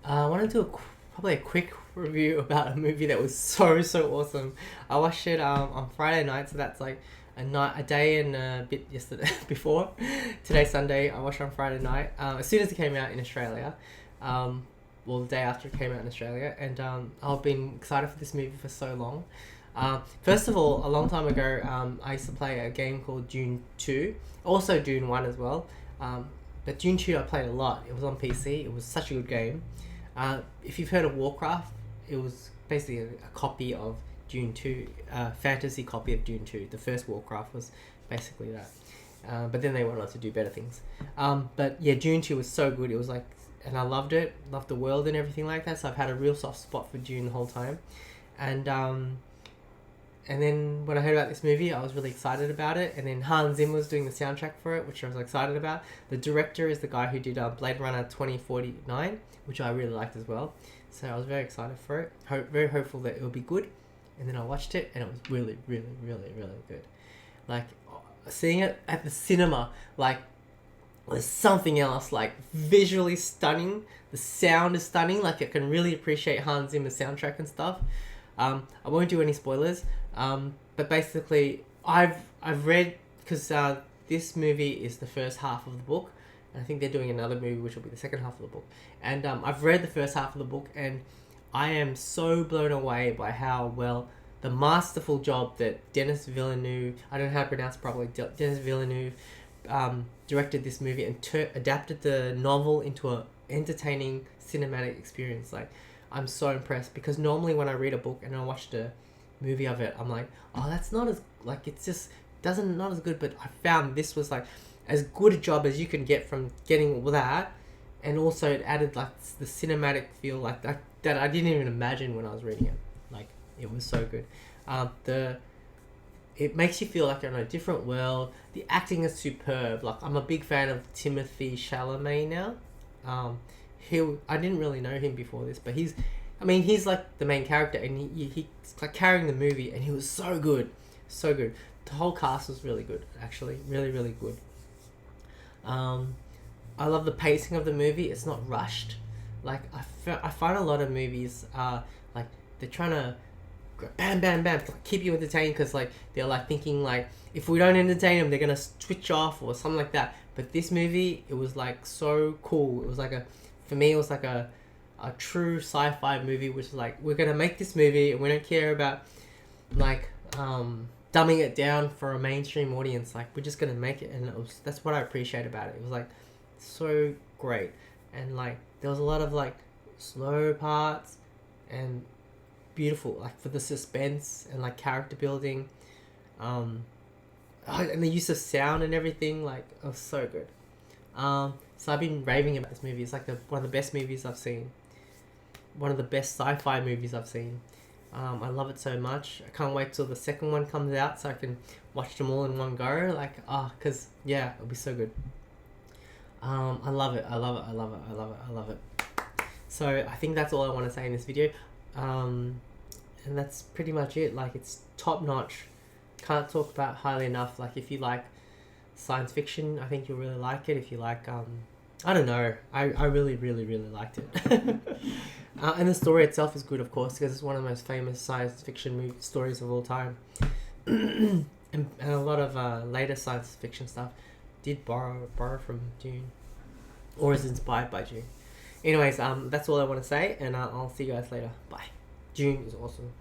I want to do probably a quick review about a movie that was so awesome. I watched it on Friday night, so that's like a day and a bit yesterday before. Today's Sunday. I watched it on Friday night. As soon as it came out in Australia, well, the day after it came out in Australia, and I've been excited for this movie for so long. First of all, a long time ago, I used to play a game called Dune 2, also Dune 1 as well. But Dune 2 I played a lot. It was on PC. It was such a good game. If you've heard of Warcraft, it was basically a copy of Dune 2, fantasy copy of Dune 2. The first Warcraft was basically that. But then they went on to do better things. But yeah, Dune 2 was so good. It was like, and I loved it, loved the world and everything like that. So I've had a real soft spot for Dune the whole time. And then when I heard about this movie, I was really excited about it. And then Hans Zimmer was doing the soundtrack for it, which I was excited about. The director is the guy who did Blade Runner 2049, which I really liked as well. So I was very excited for it. Very hopeful that it would be good. And then I watched it, and it was really good. Like, seeing it at the cinema, like, was something else. Like, visually stunning. The sound is stunning. Like, I can really appreciate Hans Zimmer's soundtrack and stuff. I won't do any spoilers. But basically, I've read, because this movie is the first half of the book, and I think they're doing another movie which will be the second half of the book. And I've read the first half of the book, and I am so blown away by how well the masterful job that Denis Villeneuve, I don't know how to pronounce it properly, Denis Villeneuve directed this movie and adapted the novel into a entertaining cinematic experience. Like, I'm so impressed, because normally when I read a book and I watch the movie of it, I'm like, oh, that's not as, like, it's just not as good. But I found this was like as good a job as you can get from getting that, and also it added like the cinematic feel like that I didn't even imagine when I was reading it. Like, it was so good. It makes you feel like you're in a different world. The acting is superb. Like, I'm a big fan of Timothée Chalamet now. I didn't really know him before this, but he's like the main character, and he's like carrying the movie, and he was so good. The whole cast was really good, actually, really good. I love the pacing of the movie. It's not rushed. Like, I find a lot of movies like they're trying to bam to keep you entertained, because like they're like thinking like, if we don't entertain them, they're gonna switch off or something like that. But this movie, it was like so cool. It was like for me, it was like a true sci-fi movie, which is like, we're gonna make this movie and we don't care about like dumbing it down for a mainstream audience. Like, we're just gonna make it, and that's what I appreciate about it. It was like so great, and like there was a lot of like slow parts and beautiful, like, for the suspense and like character building, and the use of sound and everything. Like, it was so good. So I've been raving about this movie. It's like one of the best movies I've seen. One of the best sci-fi movies I've seen. I love it so much. I can't wait till the second one comes out so I can watch them all in one go. Like, because, yeah, it'll be so good. I love it. So I think that's all I want to say in this video. And that's pretty much it. Like, it's top notch. Can't talk about highly enough. Like, if you like science fiction, I think you'll really like it. If you like, I don't know, I really liked it. And the story itself is good, of course, because it's one of the most famous science fiction stories of all time. and a lot of later science fiction stuff did borrow from Dune, or is inspired by Dune. Anyways, that's all I want to say, and I'll see you guys later. Bye. Dune is awesome.